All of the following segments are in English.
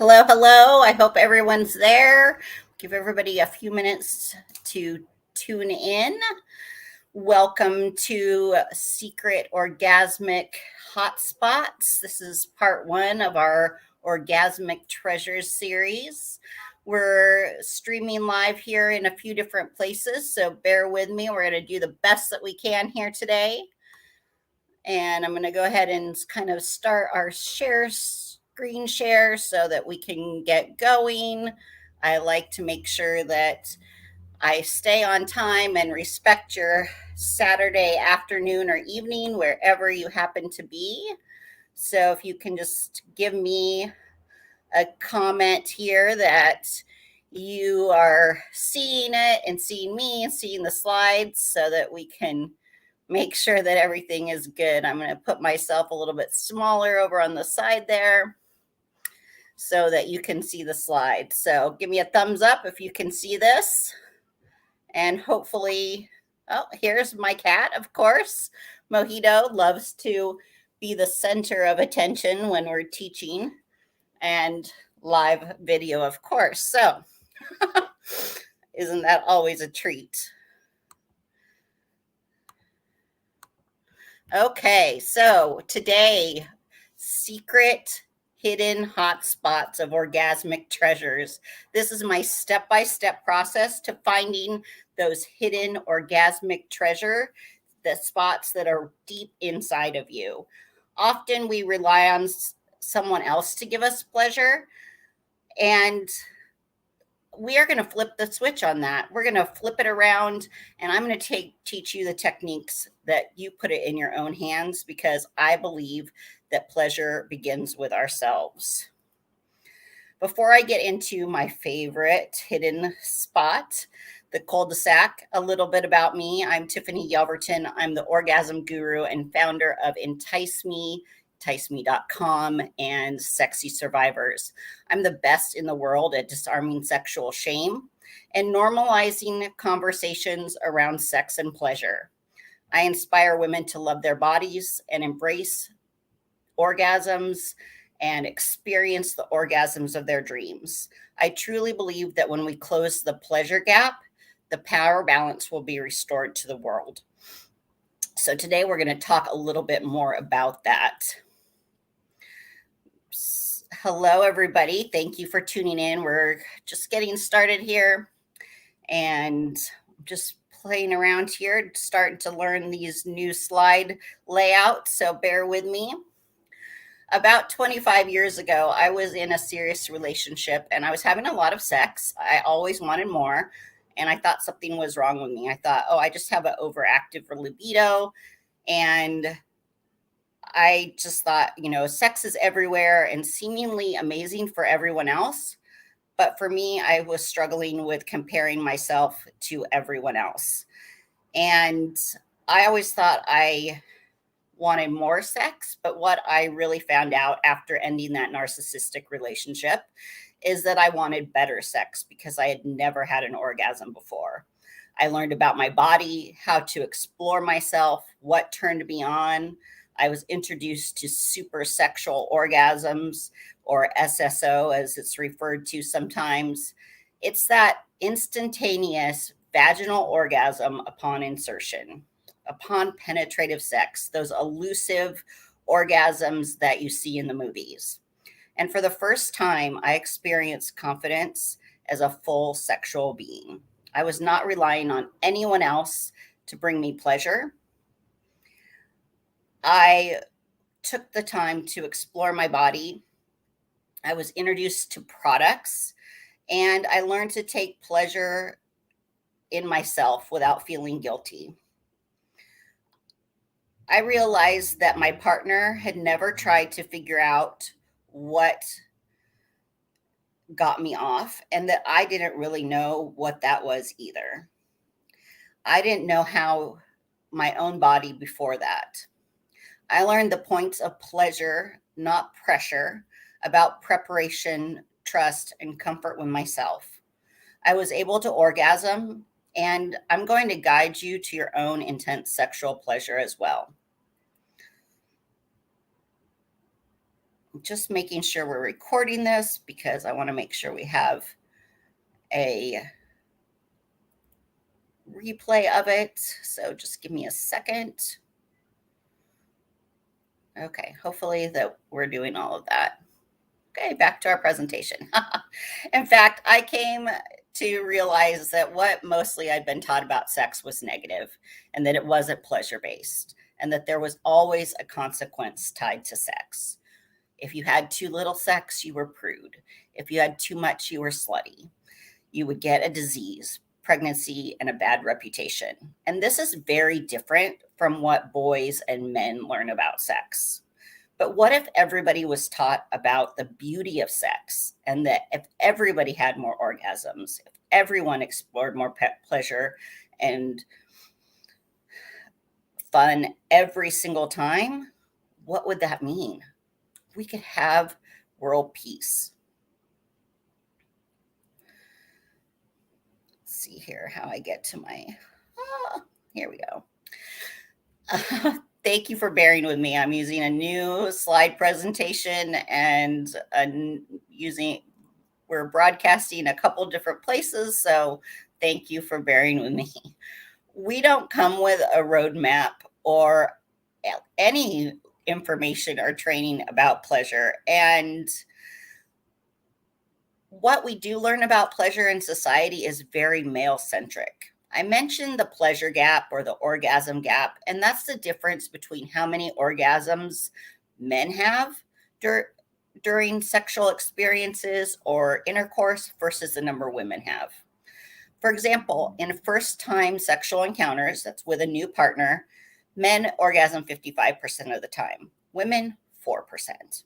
Hello, hello. I hope everyone's there. Give everybody a few minutes to tune in. Welcome to Secret Orgasmic Hotspots. This is part one of our Orgasmic Treasures series. We're streaming live here in a few different places, so bear with me. We're going to do the best that we can here today. And I'm going to go ahead and kind of start our screen share so that we can get going. I like to make sure that I stay on time and respect your Saturday afternoon or evening, wherever you happen to be. So if you can just give me a comment here that you are seeing it and seeing me and seeing the slides so that we can make sure that everything is good. I'm going to put myself a little bit smaller over on the side there so that you can see the slide. So give me a thumbs up if you can see this. And hopefully, oh, here's my cat, of course. Mojito loves to be the center of attention when we're teaching, and live video, of course. So isn't that always a treat? Okay, so today, secret hidden hotspots of orgasmic treasures. This is my step-by-step process to finding those hidden orgasmic treasure, the spots that are deep inside of you. Often we rely on someone else to give us pleasure, and we are going to flip the switch on that. We're going to flip it around, and I'm going to teach you the techniques that you put it in your own hands, because I believe that pleasure begins with ourselves. Before I get into my favorite hidden spot, the cul-de-sac, a little bit about me. I'm Tiffany Yelverton. I'm the orgasm guru and founder of enticeme.com and Sexy Survivors. I'm the best in the world at disarming sexual shame and normalizing conversations around sex and pleasure. I inspire women to love their bodies and embrace orgasms and experience the orgasms of their dreams. I truly believe that when we close the pleasure gap, the power balance will be restored to the world. So today we're going to talk a little bit more about that. Hello, everybody. Thank you for tuning in. We're just getting started here and just playing around here, starting to learn these new slide layouts. So bear with me. About 25 years ago, I was in a serious relationship and I was having a lot of sex. I always wanted more. And I thought something was wrong with me. I thought, I just have an overactive libido. And I just thought, sex is everywhere and seemingly amazing for everyone else. But for me, I was struggling with comparing myself to everyone else. And I always thought I wanted more sex. But what I really found out after ending that narcissistic relationship is that I wanted better sex because I had never had an orgasm before. I learned about my body, how to explore myself, what turned me on. I was introduced to super sexual orgasms, or SSO as it's referred to sometimes. It's that instantaneous vaginal orgasm upon insertion, upon penetrative sex, those elusive orgasms that you see in the movies. And for the first time, I experienced confidence as a full sexual being. I was not relying on anyone else to bring me pleasure. I took the time to explore my body. I was introduced to products, and I learned to take pleasure in myself without feeling guilty. I realized that my partner had never tried to figure out what got me off, and that I didn't really know what that was either. I didn't know how my own body before that. I learned the points of pleasure, not pressure, about preparation, trust, and comfort with myself. I was able to orgasm, and I'm going to guide you to your own intense sexual pleasure as well. just making sure we're recording this because I want to make sure we have a replay of it. So just give me a second. Okay, hopefully that we're doing all of that. Okay, back to our presentation. In fact, I came to realize that what mostly I'd been taught about sex was negative, and that it wasn't pleasure-based, and that there was always a consequence tied to sex. If you had too little sex, you were prude. If you had too much, you were slutty. You would get a disease, pregnancy, and a bad reputation. And this is very different from what boys and men learn about sex. But what if everybody was taught about the beauty of sex, and that if everybody had more orgasms, if everyone explored more pleasure and fun every single time, what would that mean? We could have world peace. Let's see here how I get to my, here we go. Thank you for bearing with me. I'm using a new slide presentation and we're broadcasting a couple different places. So thank you for bearing with me. We don't come with a roadmap or any information or training about pleasure. And what we do learn about pleasure in society is very male centric. I mentioned the pleasure gap or the orgasm gap, and that's the difference between how many orgasms men have during sexual experiences or intercourse versus the number women have. For example, in first-time sexual encounters, that's with a new partner, men orgasm 55% of the time, women 4%.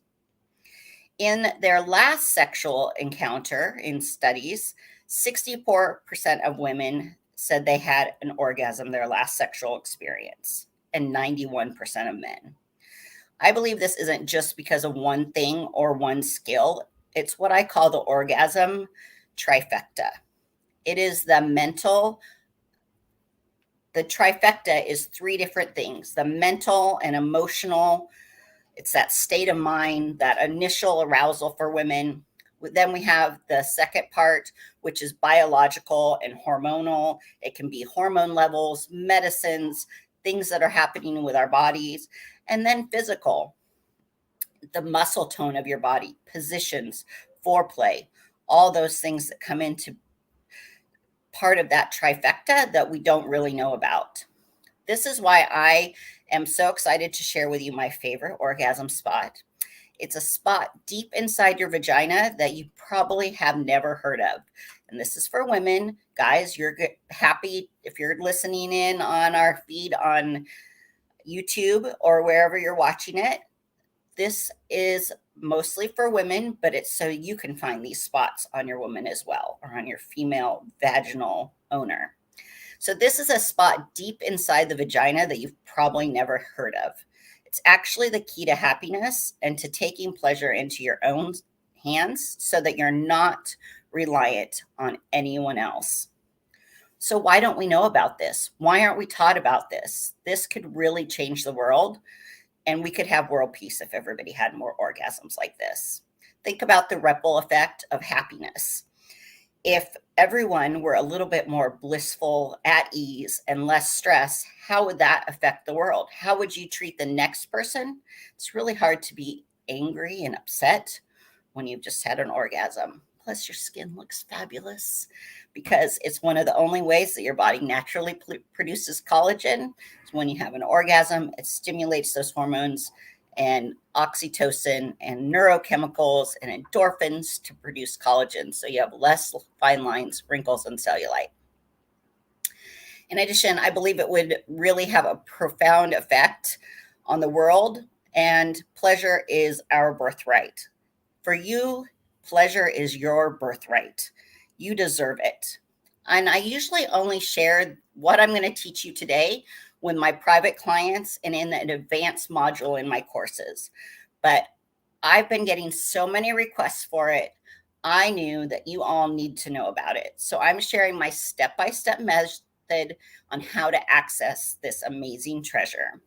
In their last sexual encounter in studies, 64% of women said they had an orgasm their last sexual experience, and 91% of men. I believe this isn't just because of one thing or one skill. It's what I call the orgasm trifecta. It is the trifecta is three different things: the mental and emotional. It's that state of mind, that initial arousal for women. Then we have the second part, which is biological and hormonal. It can be hormone levels, medicines, things that are happening with our bodies. And then physical, the muscle tone of your body, positions, foreplay, all those things that come into part of that trifecta that we don't really know about. This is why I am so excited to share with you my favorite orgasm spot. It's a spot deep inside your vagina that you probably have never heard of. And this is for women. Guys, you're happy if you're listening in on our feed on YouTube or wherever you're watching it. This is mostly for women, but it's so you can find these spots on your woman as well, or on your female vaginal owner. So this is a spot deep inside the vagina that you've probably never heard of. It's actually the key to happiness and to taking pleasure into your own hands so that you're not reliant on anyone else. So why don't we know about this? Why aren't we taught about this? This could really change the world, and we could have world peace if everybody had more orgasms like this. Think about the ripple effect of happiness. If everyone were a little bit more blissful, at ease, and less stress, how would that affect the world? How would you treat the next person? It's really hard to be angry and upset when you've just had an orgasm. Plus, your skin looks fabulous because it's one of the only ways that your body naturally produces collagen. It's when you have an orgasm, it stimulates those hormones and oxytocin and neurochemicals and endorphins to produce collagen. So you have less fine lines, wrinkles, and cellulite. In addition, I believe it would really have a profound effect on the world, and pleasure is our birthright. For you, pleasure is your birthright. You deserve it. And I usually only share what I'm going to teach you today with my private clients and in an advanced module in my courses. But I've been getting so many requests for it. I knew that you all need to know about it. So I'm sharing my step-by-step method on how to access this amazing treasure.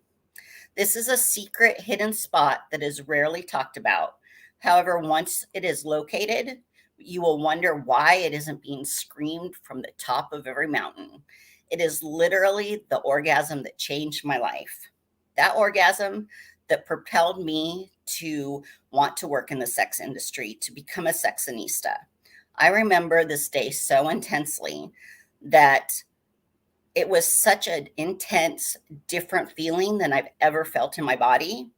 This is a secret hidden spot that is rarely talked about, However, once it is located, you will wonder why it isn't being screamed from the top of every mountain. It is literally the orgasm that changed my life. That orgasm that propelled me to want to work in the sex industry, to become a sexinista. I remember this day so intensely that it was such an intense, different feeling than I've ever felt in my body.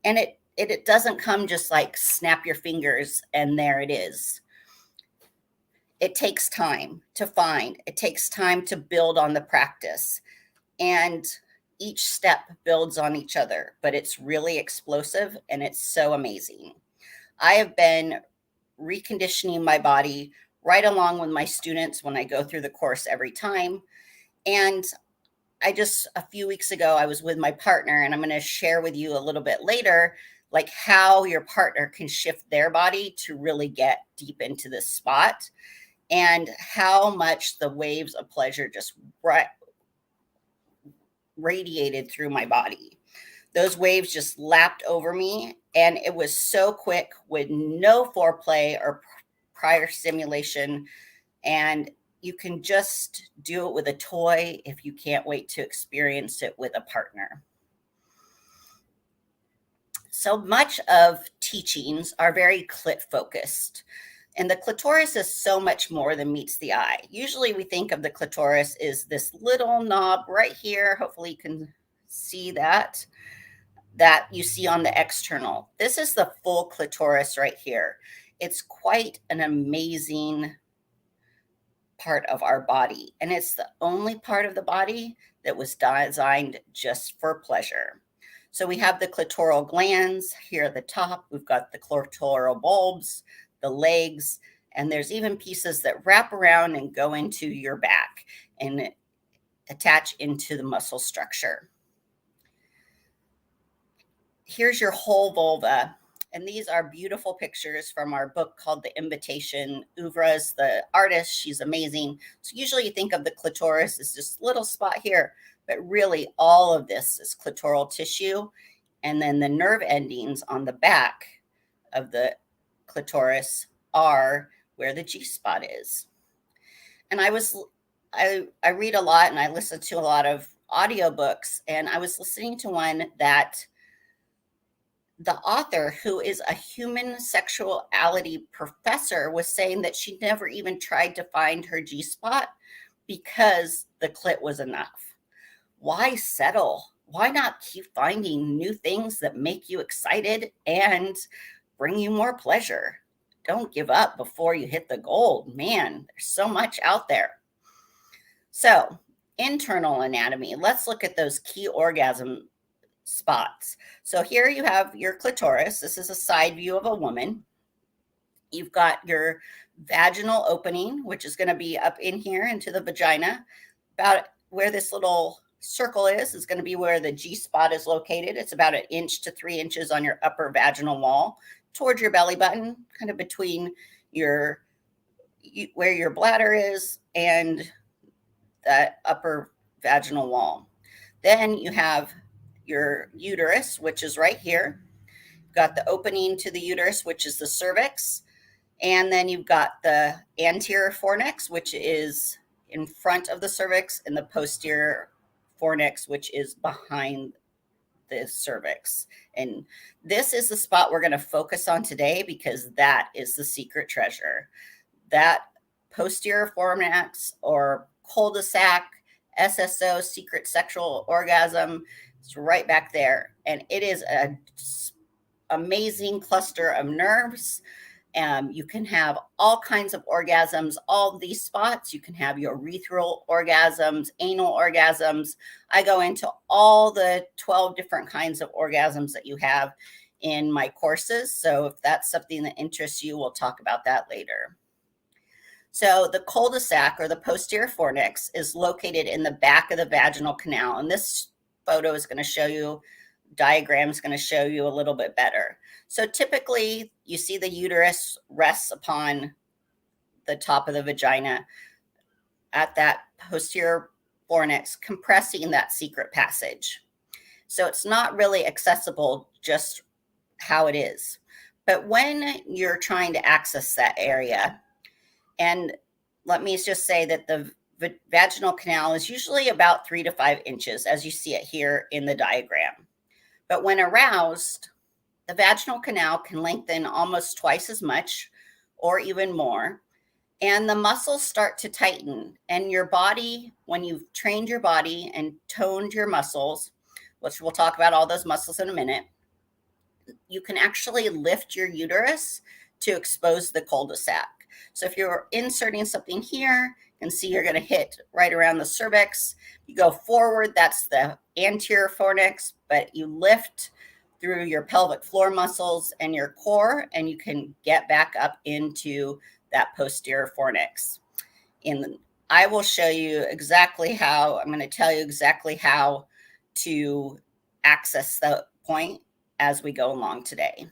And it doesn't come just like snap your fingers and there it is. It takes time to find, it takes time to build on the practice. And each step builds on each other, but it's really explosive and it's so amazing. I have been reconditioning my body right along with my students when I go through the course every time. And a few weeks ago, I was with my partner, and I'm going to share with you a little bit later, like how your partner can shift their body to really get deep into this spot and how much the waves of pleasure just radiated through my body. Those waves just lapped over me, and it was so quick with no foreplay or prior stimulation. And you can just do it with a toy if you can't wait to experience it with a partner. So much of teachings are very clit focused. And the clitoris is so much more than meets the eye. Usually we think of the clitoris as this little knob right here. Hopefully you can see that you see on the external. This is the full clitoris right here. It's quite an amazing part of our body. And it's the only part of the body that was designed just for pleasure. So we have the clitoral glands here at the top. We've got the clitoral bulbs, the legs, and there's even pieces that wrap around and go into your back and attach into the muscle structure. Here's your whole vulva. And these are beautiful pictures from our book called The Invitation. Uvra's the artist. She's amazing. So usually you think of the clitoris as this little spot here, but really all of this is clitoral tissue. And then the nerve endings on the back of the clitoris are where the G-spot is. And I read a lot and I listen to a lot of audiobooks, and I was listening to one that the author, who is a human sexuality professor, was saying that she never even tried to find her G-spot because the clit was enough. Why settle? Why not keep finding new things that make you excited and bring you more pleasure? Don't give up before you hit the gold. Man, there's so much out there. So, internal anatomy. Let's look at those key orgasm spots. So here you have your clitoris. This is a side view of a woman. You've got your vaginal opening, which is going to be up in here into the vagina. About where this little circle is going to be where the G-spot is located. It's about 1 inch to 3 inches on your upper vaginal wall towards your belly button, kind of between where your bladder is and that upper vaginal wall. Then you have your uterus, which is right here. You've got the opening to the uterus, which is the cervix. And then you've got the anterior fornix, which is in front of the cervix, and the posterior fornix, which is behind the cervix. And this is the spot we're going to focus on today because that is the secret treasure. That posterior fornix or cul-de-sac, SSO, secret sexual orgasm, it's right back there. And it is an amazing cluster of nerves. You can have all kinds of orgasms, all of these spots. You can have your urethral orgasms, anal orgasms. I go into all the 12 different kinds of orgasms that you have in my courses. So if that's something that interests you, we'll talk about that later. So the cul-de-sac or the posterior fornix is located in the back of the vaginal canal. And this photo is going to show you, diagram is going to show you a little bit better. So typically you see the uterus rests upon the top of the vagina at that posterior fornix, compressing that secret passage. So it's not really accessible just how it is. But when you're trying to access that area, and let me just say that the vaginal canal is usually about 3 to 5 inches, as you see it here in the diagram. But when aroused, the vaginal canal can lengthen almost twice as much or even more. And the muscles start to tighten. And your body, when you've trained your body and toned your muscles, which we'll talk about all those muscles in a minute, you can actually lift your uterus to expose the cul-de-sac. So if you're inserting something here, you can see you're going to hit right around the cervix. You go forward, that's the anterior fornix, but you lift through your pelvic floor muscles and your core, and you can get back up into that posterior fornix. I will show you exactly how, I'm going to tell you exactly how to access the point as we go along today.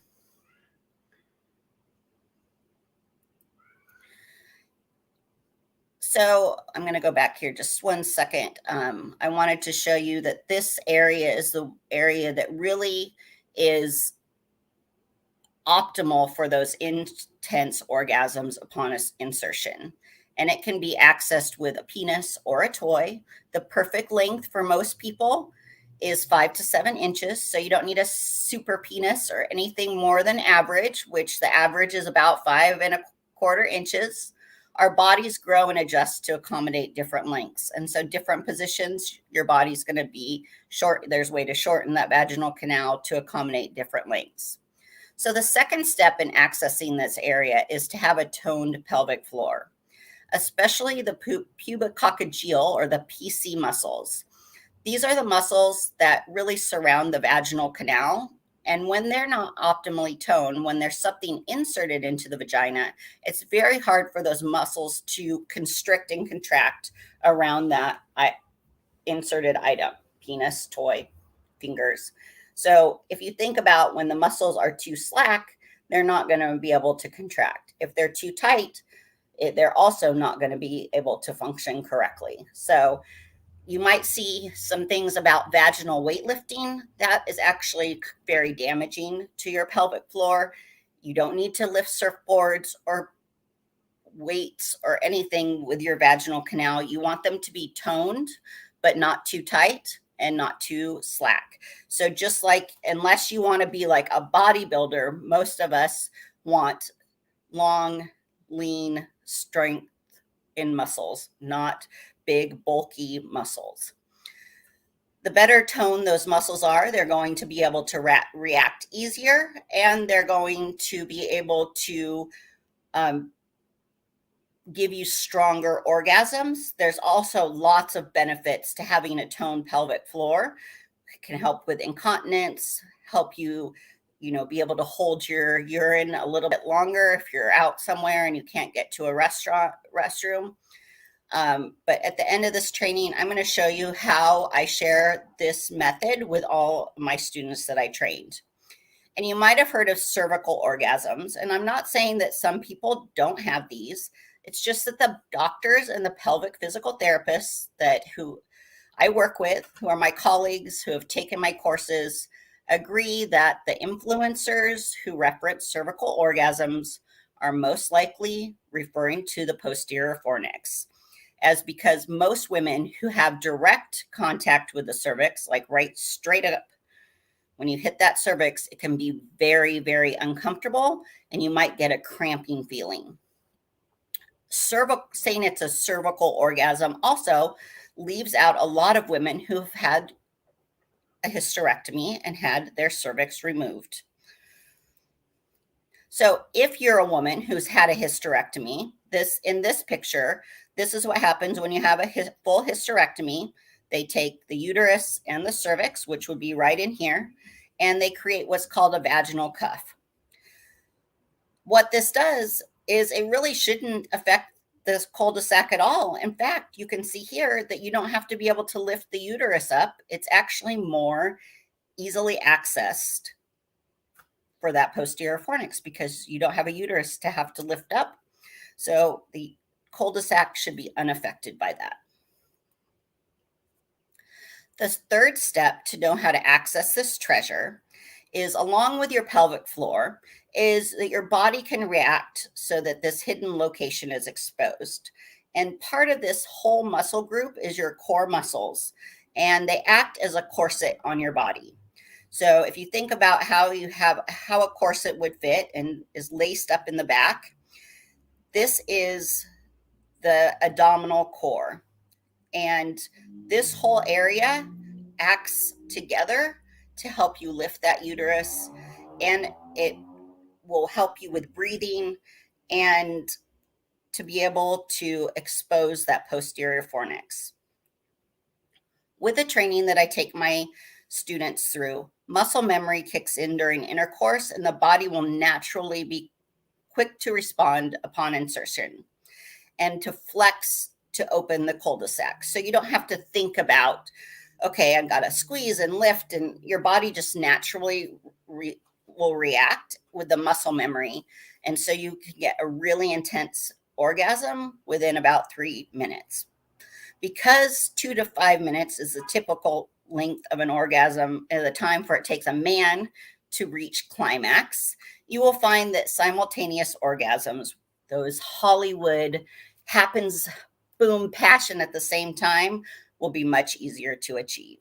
So I'm going to go back here just one second. I wanted to show you that this area is the area that really is optimal for those intense orgasms upon insertion. And it can be accessed with a penis or a toy. The perfect length for most people is 5 to 7 inches. So you don't need a super penis or anything more than average, which the average is about 5¼ inches. Our bodies grow and adjust to accommodate different lengths. And so different positions, your body's going to be short. There's a way to shorten that vaginal canal to accommodate different lengths. So the second step in accessing this area is to have a toned pelvic floor, especially the pubococcygeal or the PC muscles. These are the muscles that really surround the vaginal canal. And when they're not optimally toned, when there's something inserted into the vagina, it's very hard for those muscles to constrict and contract around that inserted item, penis, toy, fingers. So if you think about when the muscles are too slack, they're not going to be able to contract. If they're too tight, they're also not going to be able to function correctly. So you might see some things about vaginal weightlifting. That is actually very damaging to your pelvic floor. You don't need to lift surfboards or weights or anything with your vaginal canal. You want them to be toned, but not too tight and not too slack. So just like, unless you want to be like a bodybuilder, most of us want long, lean strength in muscles, not big, bulky muscles. The better toned those muscles are, they're going to be able to react easier, and they're going to be able to give you stronger orgasms. There's also lots of benefits to having a toned pelvic floor. It can help with incontinence, help you, be able to hold your urine a little bit longer if you're out somewhere and you can't get to a restroom. But at the end of this training, I'm going to show you how I share this method with all my students that I trained. And you might have heard of cervical orgasms. And I'm not saying that some people don't have these. It's just that the doctors and the pelvic physical therapists who I work with, who are my colleagues who have taken my courses, agree that the influencers who reference cervical orgasms are most likely referring to the posterior fornix, as because most women who have direct contact with the cervix, like right straight up, when you hit that cervix, it can be very, very uncomfortable, and you might get a cramping feeling. Saying it's a cervical orgasm also leaves out a lot of women who've had a hysterectomy and had their cervix removed. So if you're a woman who's had a hysterectomy, in this picture, this is what happens when you have a full hysterectomy. They take the uterus and the cervix, which would be right in here, and they create what's called a vaginal cuff. What this does is it really shouldn't affect this cul-de-sac at all. In fact, you can see here that you don't have to be able to lift the uterus up. It's actually more easily accessed for that posterior fornix because you don't have a uterus to have to lift up. So the cul-de-sac should be unaffected by that. The third step to know how to access this treasure is along with your pelvic floor is that your body can react so that this hidden location is exposed. And part of this whole muscle group is your core muscles, and they act as a corset on your body. So if you think about how a corset would fit and is laced up in the back, this is the abdominal core. And this whole area acts together to help you lift that uterus, and it will help you with breathing and to be able to expose that posterior fornix. With the training that I take my students through, muscle memory kicks in during intercourse, and the body will naturally be quick to respond upon insertion and to flex to open the cul-de-sac. So you don't have to think about, okay, I've got to squeeze and lift, and your body just naturally will react with the muscle memory. And so you can get a really intense orgasm within about 3 minutes. Because 2 to 5 minutes is the typical length of an orgasm, the time for it takes a man to reach climax, you will find that simultaneous orgasms, those Hollywood happens, boom, passion at the same time, will be much easier to achieve.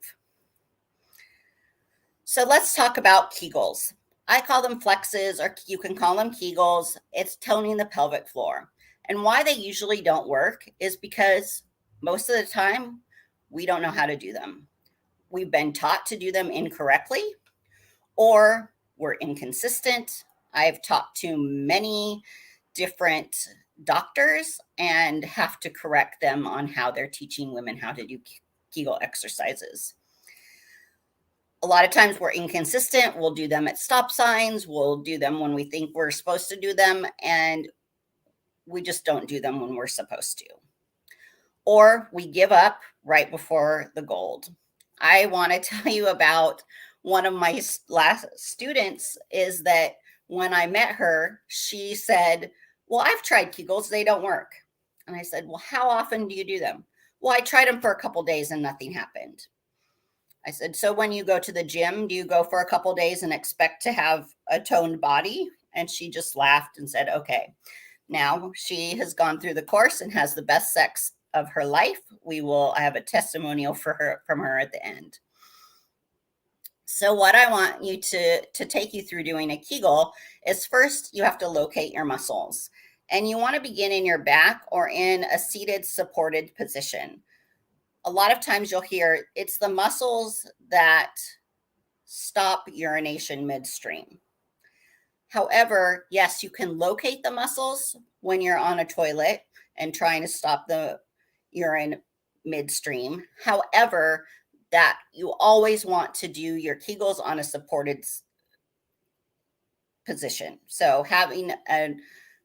So let's talk about Kegels. I call them flexes, or you can call them Kegels. It's toning the pelvic floor. And why they usually don't work is because most of the time we don't know how to do them. We've been taught to do them incorrectly, or we're inconsistent. I've talked to many different doctors and have to correct them on how they're teaching women how to do Kegel exercises. A lot of times we're inconsistent. We'll do them at stop signs. We'll do them when we think we're supposed to do them, and we just don't do them when we're supposed to. Or we give up right before the gold. I want to tell you about one of my last students is that when I met her, she said, well, I've tried Kegels, they don't work. And I said, well, how often do you do them? Well, I tried them for a couple days and nothing happened. I said, so when you go to the gym, do you go for a couple days and expect to have a toned body? And she just laughed and said, okay. Now she has gone through the course and has the best sex of her life. I have a testimonial from her at the end. So what I want you to take you through doing a Kegel is, first you have to locate your muscles, and you want to begin in your back or in a seated supported position. A lot of times you'll hear it's the muscles that stop urination midstream. However, yes, you can locate the muscles when you're on a toilet and trying to stop the urine midstream. However, that you always want to do your Kegels on a supported position. So having an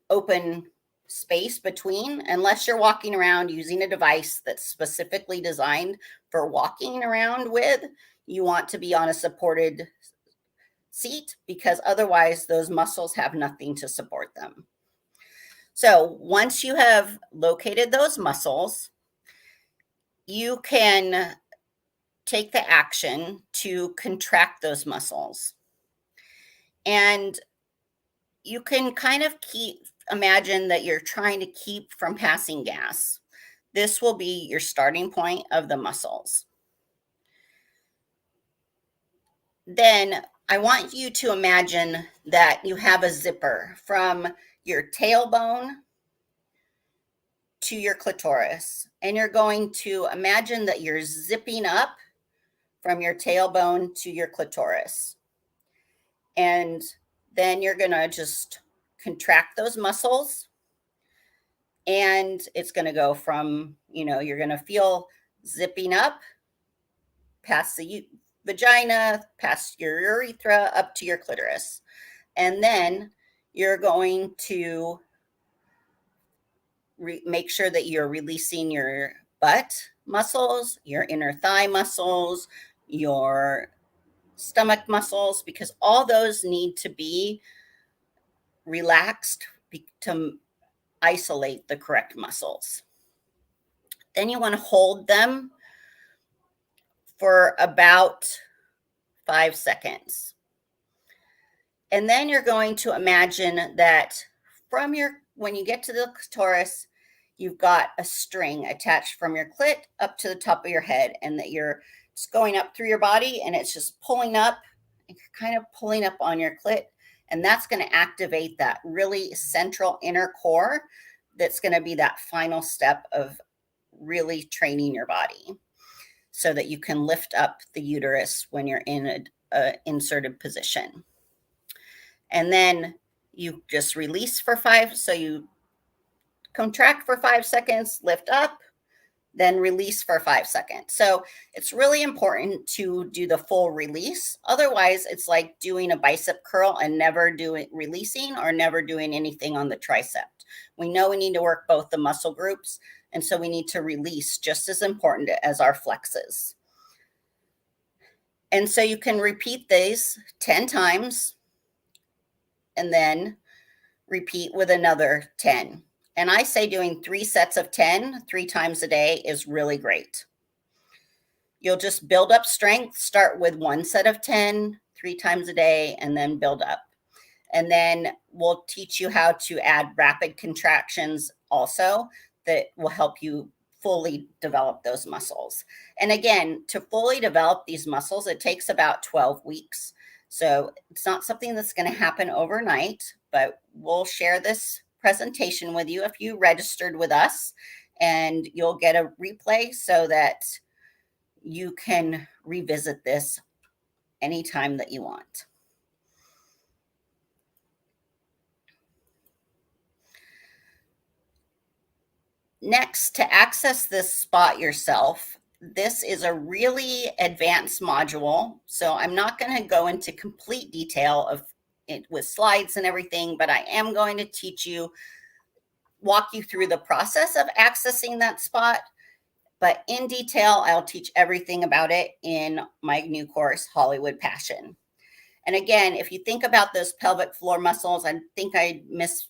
open space between, unless you're walking around using a device that's specifically designed for walking around with, you want to be on a supported seat, because otherwise those muscles have nothing to support them. So once you have located those muscles, you can take the action to contract those muscles. And you can kind of imagine that you're trying to keep from passing gas. This will be your starting point of the muscles. Then I want you to imagine that you have a zipper from your tailbone to your clitoris, and you're going to imagine that you're zipping up from your tailbone to your clitoris. And then you're going to just contract those muscles, and it's going to go from, you're going to feel zipping up past the vagina, past your urethra, up to your clitoris. And then you're going to make sure that you're releasing your butt muscles, your inner thigh muscles, your stomach muscles, because all those need to be relaxed to isolate the correct muscles. Then you want to hold them for about 5 seconds. And then you're going to imagine that when you get to the clitoris, you've got a string attached from your clit up to the top of your head, and that you're just going up through your body, and it's just pulling up, and you're kind of pulling up on your clit. And that's going to activate that really central inner core. That's going to be that final step of really training your body so that you can lift up the uterus when you're in a inserted position. And then you just release for 5. So you contract for 5 seconds, lift up, then release for 5 seconds. So it's really important to do the full release. Otherwise, it's like doing a bicep curl and never releasing or never doing anything on the tricep. We know we need to work both the muscle groups, and so we need to release just as important as our flexes. And so you can repeat these 10 times and then repeat with another 10. And I say doing 3 sets of 10 3 times a day is really great. You'll just build up strength, start with 1 set of 10 3 times a day, and then build up. And then we'll teach you how to add rapid contractions also that will help you fully develop those muscles. And again, to fully develop these muscles, it takes about 12 weeks. So it's not something that's going to happen overnight, but we'll share this presentation with you if you registered with us, and you'll get a replay so that you can revisit this anytime that you want. Next, to access this spot yourself, this is a really advanced module. So I'm not going to go into complete detail of it with slides and everything, but I am going to walk you through the process of accessing that spot. But in detail, I'll teach everything about it in my new course, Hollywood Passion. And again, if you think about those pelvic floor muscles, I think I missed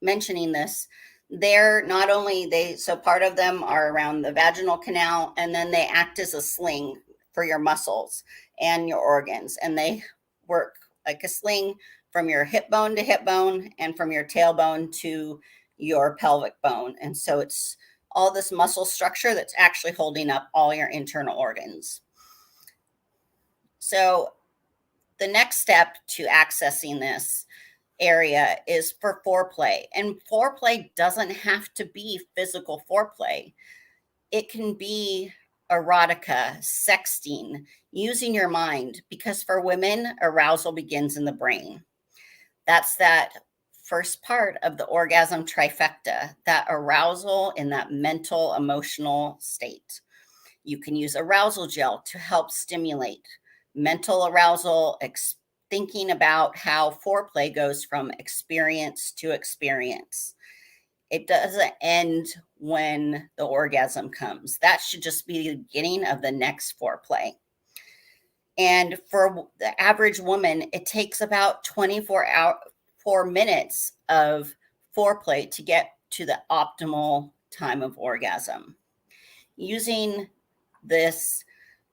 mentioning this. They're not only so part of them are around the vaginal canal, and then they act as a sling for your muscles and your organs. And they work like a sling from your hip bone to hip bone and from your tailbone to your pelvic bone. And so it's all this muscle structure that's actually holding up all your internal organs. So the next step to accessing this area is for foreplay. And foreplay doesn't have to be physical foreplay. It can be erotica, sexting, using your mind, because for women, arousal begins in the brain. That's that first part of the orgasm trifecta, that arousal in that mental, emotional state. You can use arousal gel to help stimulate mental arousal, thinking about how foreplay goes from experience to experience. It doesn't end when the orgasm comes. That should just be the beginning of the next foreplay. And for the average woman, it takes about 4 minutes of foreplay to get to the optimal time of orgasm. Using this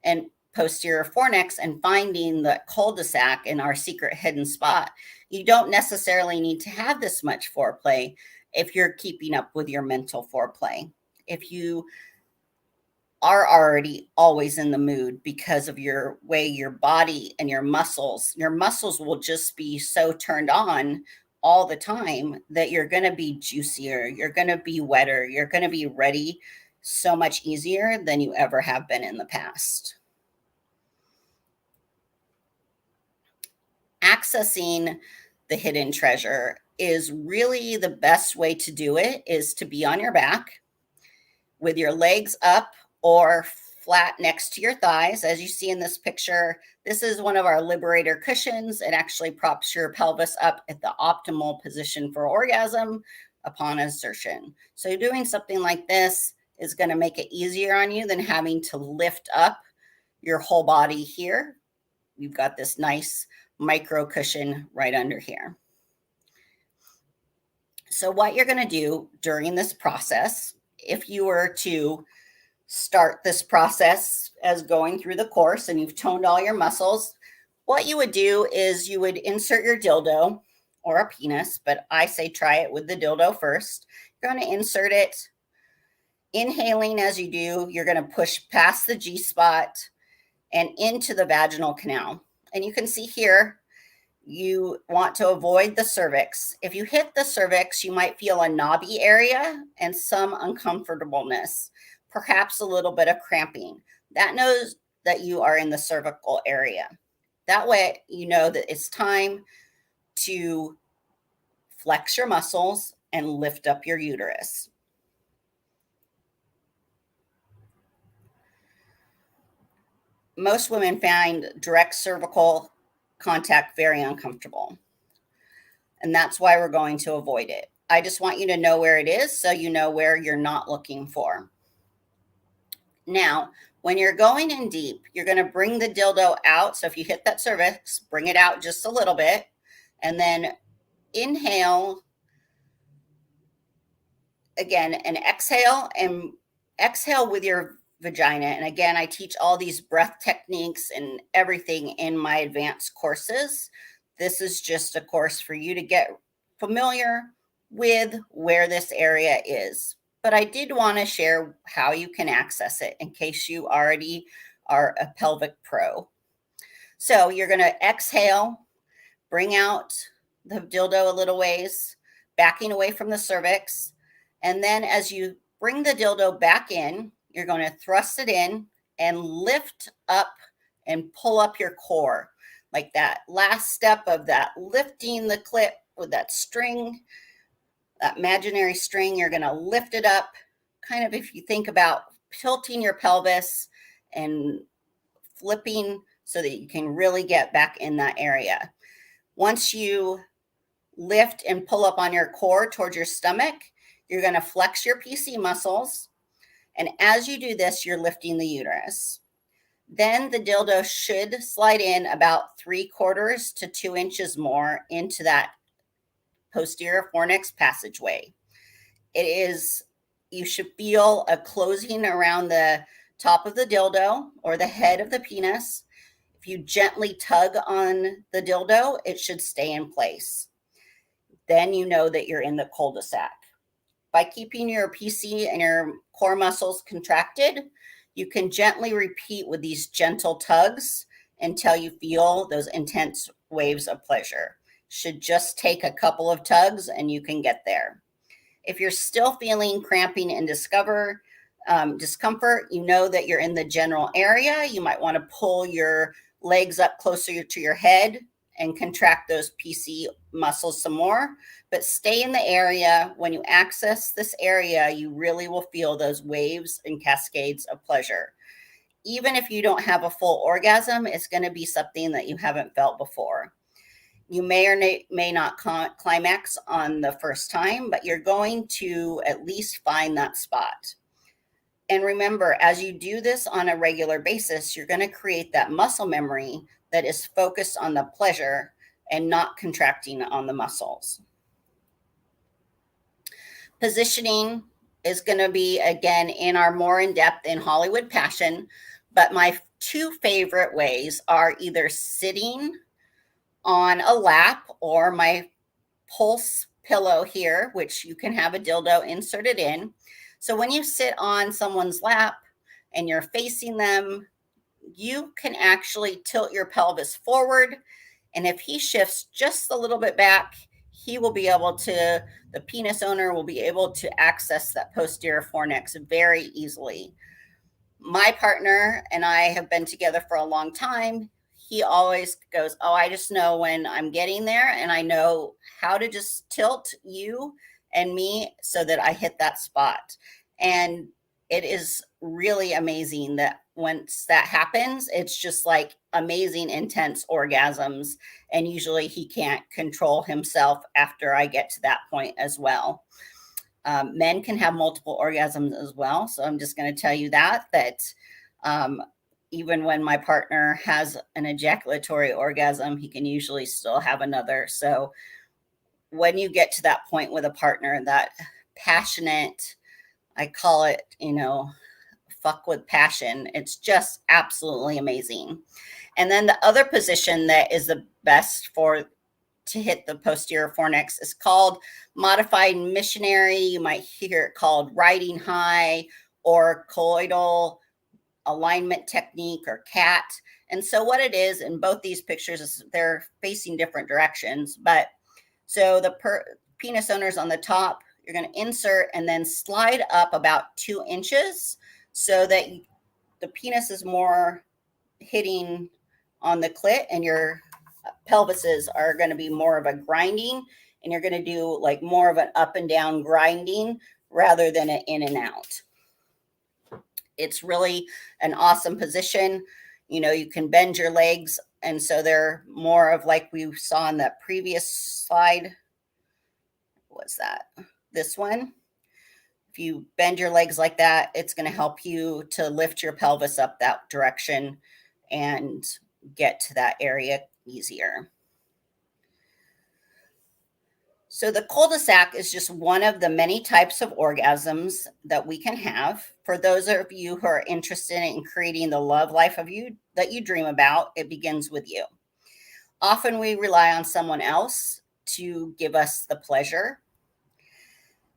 and posterior fornix and finding the cul-de-sac in our secret hidden spot, you don't necessarily need to have this much foreplay if you're keeping up with your mental foreplay. If you are already always in the mood because of your way your body and your muscles will just be so turned on all the time that you're going to be juicier, you're going to be wetter, you're going to be ready so much easier than you ever have been in the past. Accessing the hidden treasure is really the best way to do it is to be on your back with your legs up or flat next to your thighs. As you see in this picture, this is one of our Liberator cushions. It actually props your pelvis up at the optimal position for orgasm upon insertion. So doing something like this is going to make it easier on you than having to lift up your whole body here. You've got this nice micro cushion right under here. So what you're going to do during this process, if you were to start this process as going through the course and you've toned all your muscles, What you would do is you would insert your dildo or a penis, but I say try it with the dildo first. You're going to insert it. Inhaling as you do, you're going to push past the G spot and into the vaginal canal. And you can see here, you want to avoid the cervix. If you hit the cervix, you might feel a knobby area and some uncomfortableness, perhaps a little bit of cramping. That knows that you are in the cervical area. That way, you know that it's time to flex your muscles and lift up your uterus. Most women find direct cervical contact very uncomfortable, and that's why we're going to avoid it. I just want you to know where it is so you know where you're not looking for. Now, when you're going in deep, you're going to bring the dildo out. So if you hit that cervix, bring it out just a little bit, and then inhale again, and exhale with your vagina. And again, I teach all these breath techniques and everything in my advanced courses. This is just a course for you to get familiar with where this area is. But I did want to share how you can access it in case you already are a pelvic pro. So you're going to exhale, bring out the dildo a little ways, backing away from the cervix. And then as you bring the dildo back in, you're going to thrust it in and lift up and pull up your core. Like that last step of that, lifting the clit with that string, that imaginary string, you're going to lift it up. Kind of if you think about tilting your pelvis and flipping so that you can really get back in that area. Once you lift and pull up on your core towards your stomach, you're going to flex your PC muscles. And as you do this, you're lifting the uterus. Then the dildo should slide in about 3/4 to 2 inches more into that posterior fornix passageway. You should feel a closing around the top of the dildo or the head of the penis. If you gently tug on the dildo, it should stay in place. Then you know that you're in the cul-de-sac. By keeping your PC and your core muscles contracted, you can gently repeat with these gentle tugs until you feel those intense waves of pleasure. Should just take a couple of tugs and you can get there. If you're still feeling cramping and discomfort, you know that you're in the general area. You might want to pull your legs up closer to your head and contract those PC muscles some more, but stay in the area. When you access this area, you really will feel those waves and cascades of pleasure. Even if you don't have a full orgasm, it's going to be something that you haven't felt before. You may or may not climax on the first time, but you're going to at least find that spot. And remember, as you do this on a regular basis, you're going to create that muscle memory that is focused on the pleasure and not contracting on the muscles. Positioning is going to be, again, in our more in-depth in Hollywood Passion, but my two favorite ways are either sitting on a lap or my pulse pillow here, which you can have a dildo inserted in. So when you sit on someone's lap and you're facing them, you can actually tilt your pelvis forward. And if he shifts just a little bit back, the penis owner will be able to access that posterior fornix very easily. My partner and I have been together for a long time. He always goes, "Oh, I just know when I'm getting there, and I know how to just tilt you and me so that I hit that spot." And it is really amazing that once that happens, it's just like amazing, intense orgasms. And usually he can't control himself after I get to that point as well. Men can have multiple orgasms as well. So I'm just going to tell you that even when my partner has an ejaculatory orgasm, he can usually still have another. So when you get to that point with a partner, that passionate, I call it, Fuck with Passion. It's just absolutely amazing. And then the other position that is the best to hit the posterior fornix is called modified missionary. You might hear it called riding high or colloidal alignment technique or cat. And so what it is in both these pictures is they're facing different directions. But so the penis owner's on the top, you're going to insert and then slide up about 2 inches so that the penis is more hitting on the clit and your pelvises are going to be more of a grinding, and you're going to do like more of an up and down grinding rather than an in and out. It's really an awesome position. You know, you can bend your legs, and so they're more of like we saw in that previous slide. What's that? This one. If you bend your legs like that, it's going to help you to lift your pelvis up that direction and get to that area easier. So the cul-de-sac is just one of the many types of orgasms that we can have. For those of you who are interested in creating the love life of you that you dream about, it begins with you. Often we rely on someone else to give us the pleasure.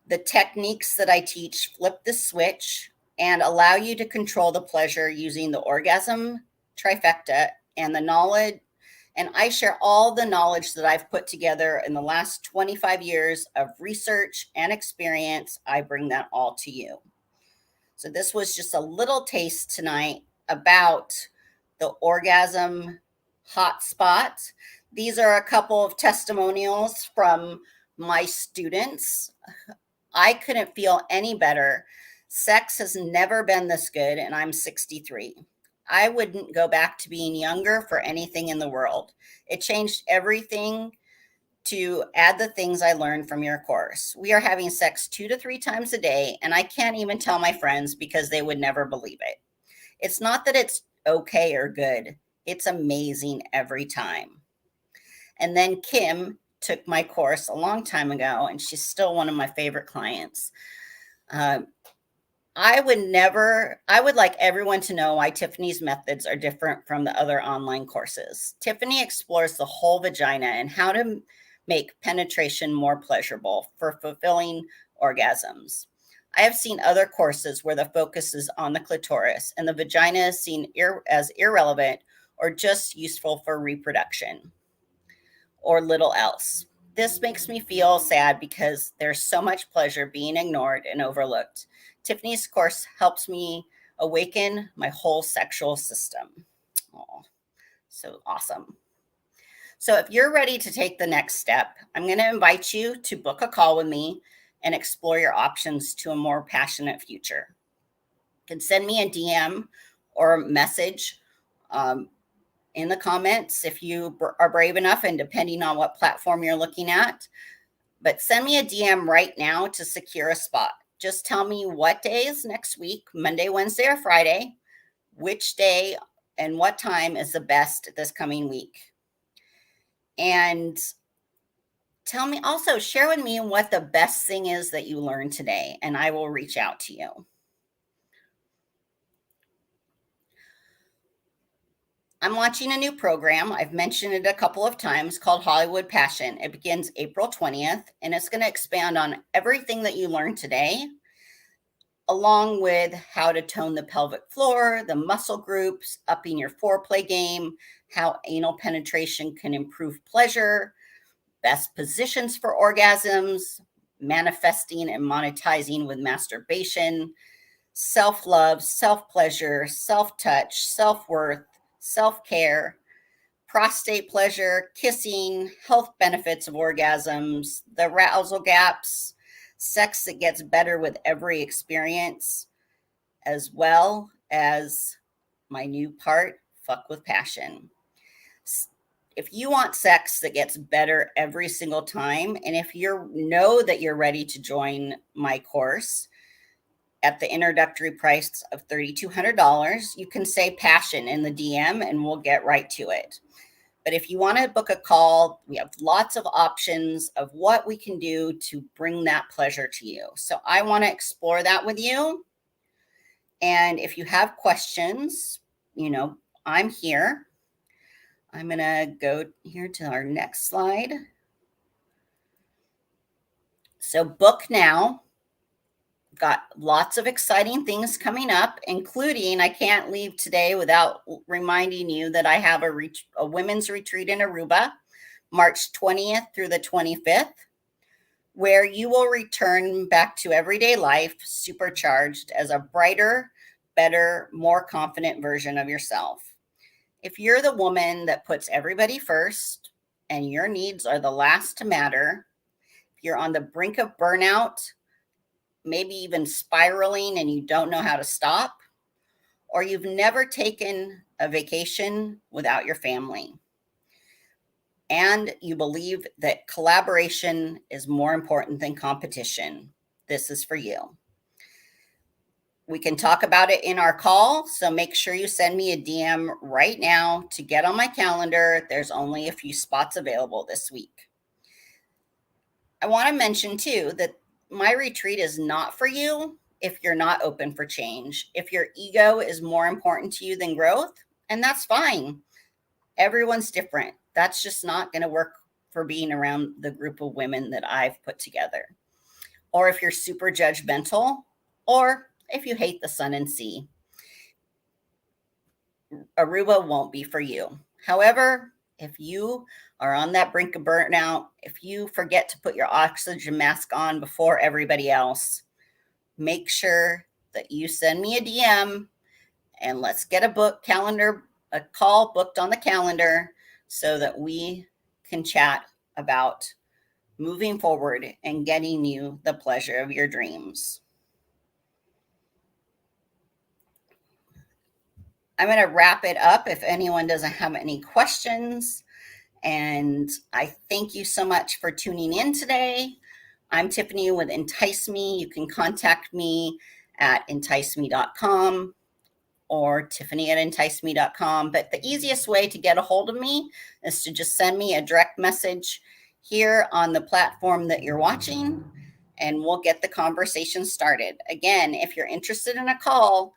The techniques that I teach flip the switch and allow you to control the pleasure using the orgasm trifecta and the knowledge. And I share all the knowledge that I've put together in the last 25 years of research and experience. I bring that all to you. So this was just a little taste tonight about the orgasm hotspot. These are a couple of testimonials from my students. I couldn't feel any better. Sex has never been this good, and I'm 63. I wouldn't go back to being younger for anything in the world. It changed everything to add the things I learned from your course. We are having sex 2 to 3 times a day, and I can't even tell my friends because they would never believe it. It's not that it's okay or good. It's amazing every time. And then Kim took my course a long time ago, and she's still one of my favorite clients. I would like everyone to know why Tiffany's methods are different from the other online courses. Tiffany explores the whole vagina and how to make penetration more pleasurable for fulfilling orgasms. I have seen other courses where the focus is on the clitoris and the vagina is seen as irrelevant or just useful for reproduction or little else. This makes me feel sad because there's so much pleasure being ignored and overlooked. Tiffany's course helps me awaken my whole sexual system. Oh, so awesome. So if you're ready to take the next step, I'm going to invite you to book a call with me and explore your options to a more passionate future. You can send me a DM or a message in the comments if you are brave enough, and depending on what platform you're looking at. But send me a DM right now to secure a spot. Just tell me what days next week, Monday, Wednesday, or Friday, which day and what time is the best this coming week. And tell me also, share with me what the best thing is that you learned today, and I will reach out to you. I'm launching a new program. I've mentioned it a couple of times called Hollywood Passion. It begins April 20th, and it's going to expand on everything that you learned today, along with how to tone the pelvic floor, the muscle groups, upping your foreplay game, how anal penetration can improve pleasure, best positions for orgasms, manifesting and monetizing with masturbation, self-love, self-pleasure, self-touch, self-worth, self-care, prostate pleasure, kissing, health benefits of orgasms, the arousal gaps, sex that gets better with every experience, as well as my new part, Fuck with Passion. If you want sex that gets better every single time, and if you know that you're ready to join my course, at the introductory price of $3,200, you can say passion in the DM and we'll get right to it. But if you want to book a call, we have lots of options of what we can do to bring that pleasure to you. So I want to explore that with you. And if you have questions, I'm here. I'm going to go here to our next slide. So book now. Got lots of exciting things coming up, including I can't leave today without reminding you that I have a women's retreat in Aruba, March 20th through the 25th, where you will return back to everyday life supercharged as a brighter, better, more confident version of yourself. If you're the woman that puts everybody first and your needs are the last to matter, if you're on the brink of burnout, maybe even spiraling and you don't know how to stop, or you've never taken a vacation without your family, and you believe that collaboration is more important than competition, this is for you. We can talk about it in our call, so make sure you send me a DM right now to get on my calendar. There's only a few spots available this week. I want to mention too that my retreat is not for you if you're not open for change. If your ego is more important to you than growth, and that's fine. Everyone's different. That's just not going to work for being around the group of women that I've put together. Or if you're super judgmental, or if you hate the sun and sea, Aruba won't be for you. However, if you are on that brink of burnout, if you forget to put your oxygen mask on before everybody else, make sure that you send me a DM and let's get a call booked on the calendar so that we can chat about moving forward and getting you the pleasure of your dreams. I'm going to wrap it up if anyone doesn't have any questions. And I thank you so much for tuning in today. I'm Tiffany with Entice Me. You can contact me at enticeme.com or tiffany@enticeme.com. But the easiest way to get a hold of me is to just send me a direct message here on the platform that you're watching, and we'll get the conversation started. Again, if you're interested in a call,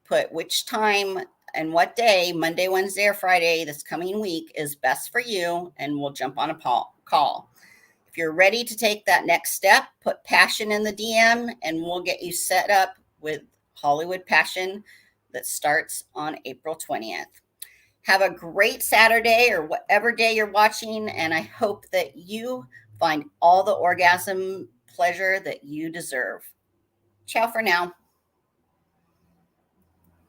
put which time and what day, Monday, Wednesday, or Friday this coming week is best for you, and we'll jump on a call. If you're ready to take that next step, put passion in the DM, and we'll get you set up with Hollywood Passion that starts on April 20th. Have a great Saturday or whatever day you're watching, and I hope that you find all the orgasm pleasure that you deserve. Ciao for now.